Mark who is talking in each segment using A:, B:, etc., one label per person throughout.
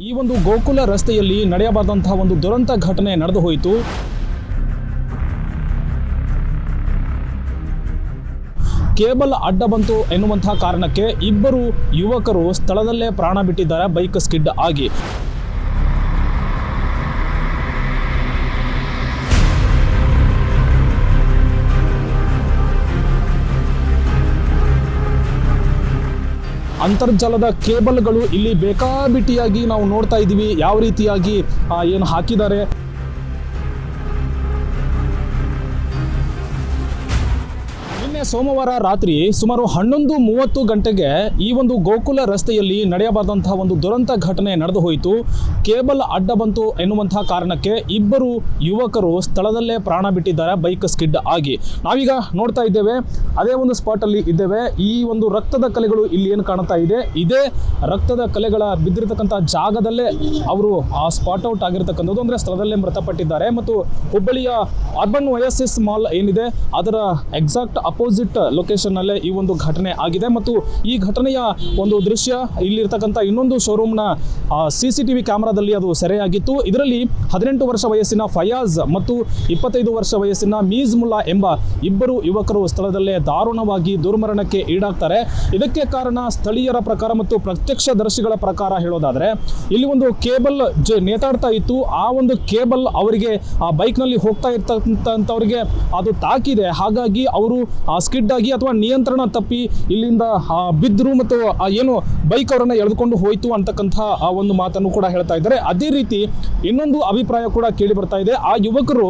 A: ಈ ಒಂದು ಗೋಕುಲ ರಸ್ತೆಯಲ್ಲಿ ನಡೆಯಬಾರದಂತಹ ಒಂದು ದುರಂತ ಘಟನೆ ನಡೆದು ಹೋಯಿತು. ಕೇಬಲ್ ಅಡ್ಡ ಬಂತು ಎನ್ನುವಂತಹ ಕಾರಣಕ್ಕೆ ಇಬ್ಬರು ಯುವಕರು ಸ್ಥಳದಲ್ಲೇ ಪ್ರಾಣ ಬಿಟ್ಟಿದ್ದಾರೆ ಬೈಕ್ ಸ್ಕಿಡ್ ಆಗಿ. ಅಂತರ್ಜಾಲದ ಕೇಬಲ್ಗಳು ಇಲ್ಲಿ ಬೇಕಾಬಿಟ್ಟಿಯಾಗಿ ನಾವು ನೋಡ್ತಾ ಇದ್ದೀವಿ, ಯಾವ ರೀತಿಯಾಗಿ ಏನು ಹಾಕಿದ್ದಾರೆ. ಸೋಮವಾರ ರಾತ್ರಿ ಸುಮಾರು 11:30 ಗಂಟೆಗೆ ಈ ಒಂದು ಗೋಕುಲ ರಸ್ತೆಯಲ್ಲಿ ನಡೆಯಬಾರದಂತಹ ಒಂದು ದುರಂತ ಘಟನೆ ನಡೆದು ಹೋಯಿತು. ಕೇಬಲ್ ಅಡ್ಡ ಬಂತು ಎನ್ನುವಂತಹ ಕಾರಣಕ್ಕೆ ಇಬ್ಬರು ಯುವಕರು ಸ್ಥಳದಲ್ಲೇ ಪ್ರಾಣ ಬಿಟ್ಟಿದ್ದಾರೆ ಬೈಕ್ ಸ್ಕಿಡ್ ಆಗಿ. ನಾವೀಗ ನೋಡ್ತಾ ಇದ್ದೇವೆ, ಅದೇ ಒಂದು ಸ್ಪಾಟಲ್ಲಿ ಇದ್ದೇವೆ. ಈ ಒಂದು ರಕ್ತದ ಕಲೆಗಳು ಇಲ್ಲಿ ಏನು ಕಾಣ್ತಾ ಇದೆ, ಇದೇ ರಕ್ತದ ಕಲೆಗಳ ಬಿದ್ದಿರತಕ್ಕಂಥ ಜಾಗದಲ್ಲೇ ಅವರು ಸ್ಪಾಟ್ ಔಟ್ ಆಗಿರ್ತಕ್ಕಂಥದ್ದು, ಅಂದರೆ ಸ್ಥಳದಲ್ಲೇ ಮೃತಪಟ್ಟಿದ್ದಾರೆ. ಮತ್ತು ಹುಬ್ಬಳ್ಳಿಯ ಅರ್ಬನ್ ಒಯಾಸಿಸ್ ಮಾಲ್ ಏನಿದೆ ಅದರ ಎಕ್ಸಾಕ್ಟ್ ಅಪೋಸಿಟ್ ಲೊಕೇಶನ್ ನಲ್ಲೇ ಈ ಒಂದು ಘಟನೆ ಆಗಿದೆ. ಮತ್ತು ಈ ಘಟನೆಯ ಒಂದು ದೃಶ್ಯ ಇಲ್ಲಿರ್ತಕ್ಕಂಥ ಇನ್ನೊಂದು ಶೋರೂಮ್ನ CCTV ಕ್ಯಾಮೆರಾದಲ್ಲಿ ಅದು ಸೆರೆಯಾಗಿತ್ತು. ಇದರಲ್ಲಿ 18 ವರ್ಷ ವಯಸ್ಸಿನ ಫಯಾಜ್ ಮತ್ತು 25 ವರ್ಷ ವಯಸ್ಸಿನ ಮೀಜ್ ಮುಲ್ಲಾ ಎಂಬ ಇಬ್ಬರು ಯುವಕರು ಸ್ಥಳದಲ್ಲೇ ದಾರುಣವಾಗಿ ದುರ್ಮರಣಕ್ಕೆ ಈಡಾಗ್ತಾರೆ. ಇದಕ್ಕೆ ಕಾರಣ ಸ್ಥಳೀಯರ ಪ್ರಕಾರ ಮತ್ತು ಪ್ರತ್ಯಕ್ಷದರ್ಶಿಗಳ ಪ್ರಕಾರ ಹೇಳೋದಾದ್ರೆ, ಇಲ್ಲಿ ಒಂದು ಕೇಬಲ್ ನೇತಾಡ್ತಾ ಇತ್ತು. ಆ ಒಂದು ಕೇಬಲ್ ಅವರಿಗೆ ಆ ಬೈಕ್ನಲ್ಲಿ ಹೋಗ್ತಾ ಇರ್ತಕ್ಕಂಥವ್ರಿಗೆ ಅದು ತಾಕಿದೆ. ಹಾಗಾಗಿ ಅವರು ಸ್ಕಿಡ್ ಆಗಿ ಅಥವಾ ನಿಯಂತ್ರಣ ತಪ್ಪಿ ಇಲ್ಲಿಂದ ಬಿದ್ದರು ಮತ್ತು ಏನು ಬೈಕ್ ಅವರನ್ನು ಎಳೆದುಕೊಂಡು ಹೋಯಿತು ಅಂತಕ್ಕಂಥ ಆ ಒಂದು ಮಾತನ್ನು ಕೂಡ ಹೇಳ್ತಾ ಇದ್ದಾರೆ. ಅದೇ ರೀತಿ ಇನ್ನೊಂದು ಅಭಿಪ್ರಾಯ ಕೂಡ ಕೇಳಿ ಬರ್ತಾ ಇದೆ, ಆ ಯುವಕರು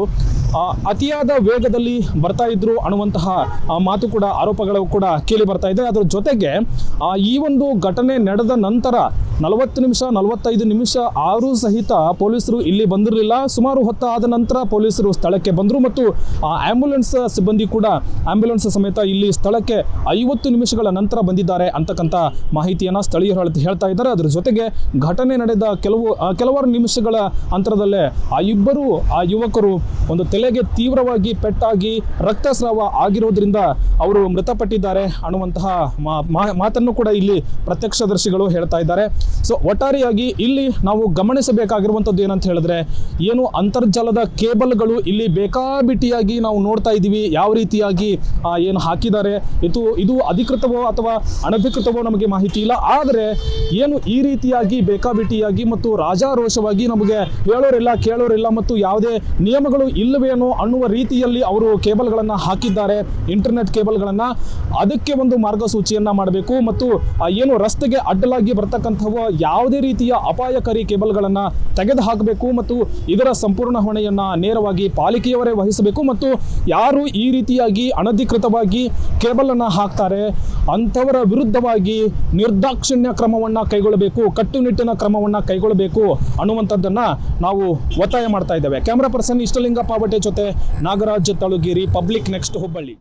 A: ಅತಿಯಾದ ವೇಗದಲ್ಲಿ ಬರ್ತಾ ಇದ್ರು ಅನ್ನುವಂತಹ ಮಾತು ಕೂಡ, ಆರೋಪಗಳು ಕೂಡ ಕೇಳಿ ಬರ್ತಾ ಇದೆ. ಅದರ ಜೊತೆಗೆ ಈ ಒಂದು ಘಟನೆ ನಡೆದ ನಂತರ 40 ನಿಮಿಷ 45 ನಿಮಿಷ ಆರೂ ಸಹಿತ ಪೊಲೀಸರು ಇಲ್ಲಿ ಬಂದಿರಲಿಲ್ಲ. ಸುಮಾರು ಹೊತ್ತು ಆದ ನಂತರ ಪೊಲೀಸರು ಸ್ಥಳಕ್ಕೆ ಬಂದರು ಮತ್ತು ಆಂಬ್ಯುಲೆನ್ಸ್ ಸಿಬ್ಬಂದಿ ಕೂಡ ಆಂಬ್ಯುಲೆನ್ಸ್ ಸಮೇತ ಇಲ್ಲಿ ಸ್ಥಳಕ್ಕೆ 50 ನಿಮಿಷಗಳ ನಂತರ ಬಂದಿದ್ದಾರೆ ಅಂತಕ್ಕಂಥ ಮಾಹಿತಿಯನ್ನು ಸ್ಥಳೀಯರು ಹೇಳ್ತಾ ಇದ್ದಾರೆ. ಅದರ ಜೊತೆಗೆ ಘಟನೆ ನಡೆದ ಕೆಲವಾರು ನಿಮಿಷಗಳ ಅಂತರದಲ್ಲೇ ಆ ಇಬ್ಬರು ಯುವಕರು ಒಂದು ತಲೆಗೆ ತೀವ್ರವಾಗಿ ಪೆಟ್ಟಾಗಿ ರಕ್ತಸ್ರಾವ ಆಗಿರೋದ್ರಿಂದ ಅವರು ಮೃತಪಟ್ಟಿದ್ದಾರೆ ಅನ್ನುವಂತಹ ಮಾತನ್ನು ಕೂಡ ಇಲ್ಲಿ ಪ್ರತ್ಯಕ್ಷದರ್ಶಿಗಳು ಹೇಳ್ತಾ ಇದ್ದಾರೆ. ಸೊ ಒಟ್ಟಾರೆಯಾಗಿ ಇಲ್ಲಿ ನಾವು ಗಮನಿಸಬೇಕಾಗಿರುವಂಥದ್ದು ಏನಂತ ಹೇಳಿದ್ರೆ, ಏನು ಅಂತರ್ಜಾಲದ ಕೇಬಲ್ಗಳು ಇಲ್ಲಿ ಬೇಕಾಬಿಟ್ಟಿಯಾಗಿ ನಾವು ನೋಡ್ತಾ ಇದ್ದೀವಿ, ಯಾವ ರೀತಿಯಾಗಿ ಏನು ಹಾಕಿದ್ದಾರೆ. ಇದು ಅಧಿಕೃತವೋ ಅಥವಾ ಅನಧಿಕೃತವೋ ನಮಗೆ ಮಾಹಿತಿ ಇಲ್ಲ. ಆದರೆ ಏನು ಈ ರೀತಿಯಾಗಿ ಬೇಕಾಬಿಟ್ಟಿಯಾಗಿ ಮತ್ತು ರಾಜಾರೋಷವಾಗಿ ನಮಗೆ ಹೇಳೋರಿಲ್ಲ ಕೇಳೋರಿಲ್ಲ ಮತ್ತು ಯಾವುದೇ ನಿಯಮಗಳು ಇಲ್ಲವೇನೋ ಅನ್ನುವ ರೀತಿಯಲ್ಲಿ ಅವರು ಕೇಬಲ್ಗಳನ್ನು ಹಾಕಿದ್ದಾರೆ, ಇಂಟರ್ನೆಟ್ ಕೇಬಲ್ಗಳನ್ನು. ಅದಕ್ಕೆ ಒಂದು ಮಾರ್ಗಸೂಚಿಯನ್ನು ಮಾಡಬೇಕು ಮತ್ತು ಏನು ರಸ್ತೆಗೆ ಅಡ್ಡಲಾಗಿ ಬರ್ತಕ್ಕಂಥವು ಯಾವುದೇ ರೀತಿಯ ಅಪಾಯಕಾರಿ ಕೇಬಲ್ಗಳನ್ನು ತೆಗೆದು ಹಾಕಬೇಕು ಮತ್ತು ಇದರ ಸಂಪೂರ್ಣ ಹೊಣೆಯನ್ನು ನೇರವಾಗಿ ಪಾಲಿಕೆಯವರೇ ವಹಿಸಬೇಕು. ಮತ್ತು ಯಾರು ಈ ರೀತಿಯಾಗಿ ಅನಧಿಕೃತವಾಗಿ ಕೇಬಲನ್ನು ಹಾಕ್ತಾರೆ ಅಂಥವರ ವಿರುದ್ಧವಾಗಿ ನಿರ್ದಾಕ್ಷಿಣ್ಯ ಕ್ರಮವನ್ನು ಕೈಗೊಳ್ಳಬೇಕು, ಕಟ್ಟುನಿಟ್ಟಿನ ಕ್ರಮವನ್ನು ಕೈಗೊಳ್ಳಬೇಕು ಅನ್ನುವಂಥದ್ದನ್ನು ನಾವು ಒತ್ತಾಯ ಮಾಡ್ತಾ ಇದ್ದೇವೆ. ಕ್ಯಾಮ್ರಾ ಪರ್ಸನ್ ಇಷ್ಟಲಿಂಗ ಪಾವಟೆ ಜೊತೆ ನಾಗರಾಜ್ ತಳುಗೇರಿ, ಪಬ್ಲಿಕ್ ನೆಕ್ಸ್ಟ್, ಹುಬ್ಬಳ್ಳಿ.